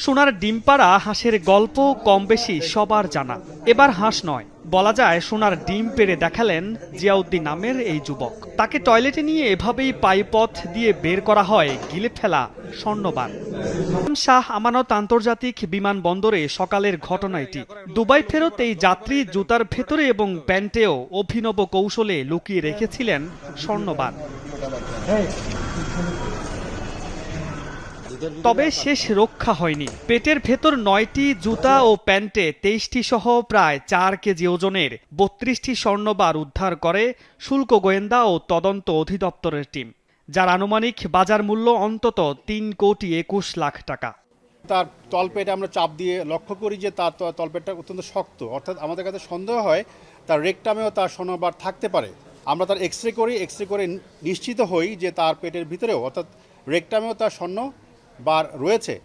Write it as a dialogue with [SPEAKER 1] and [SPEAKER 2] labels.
[SPEAKER 1] সোনার ডিম পাড়া হাঁসের গল্প কম বেশি সবার জানা। এবার হাঁস নয়, বলা যায় সোনার ডিম পেড়ে দেখালেন জিয়াউদ্দিন নামের এই যুবক। তাকে টয়লেটে নিয়ে এভাবেই পাইপথ দিয়ে বের করা হয় গিলে ফেলা স্বর্ণবার। শাহ আমানত আন্তর্জাতিক বিমানবন্দরে সকালের ঘটনা এটি। দুবাই ফেরত এই যাত্রী জুতার ভেতরে এবং প্যান্টেও অভিনব কৌশলে লুকিয়ে রেখেছিলেন স্বর্ণবার। তবে শেষ রক্ষা হয়নি। পেটের ভেতর ৯টি জুতা ও প্যান্টে ২৩টি সহ প্রায় ৪ কেজি ওজনের ৩২টি স্বর্ণবার উদ্ধার করে শুল্ক গোয়েন্দা ও তদন্ত অধিদপ্তরের টিম, যার আনুমানিক বাজার মূল্য অন্তত ৩,২১,০০,০০০ টাকা।
[SPEAKER 2] তার তলপেটে আমরা চাপ দিয়ে লক্ষ্য করি যে তার তলপেটটা অত্যন্ত শক্ত, অর্থাৎ আমাদের কাছে সন্দেহ হয় তার রেকটামেও তার স্বর্ণবার থাকতে পারে। আমরা তার এক্স রে করে নিশ্চিত হই যে তার পেটের ভিতরেও অর্থাৎ রেকটামেও তার স্বর্ণবার রয়েছে।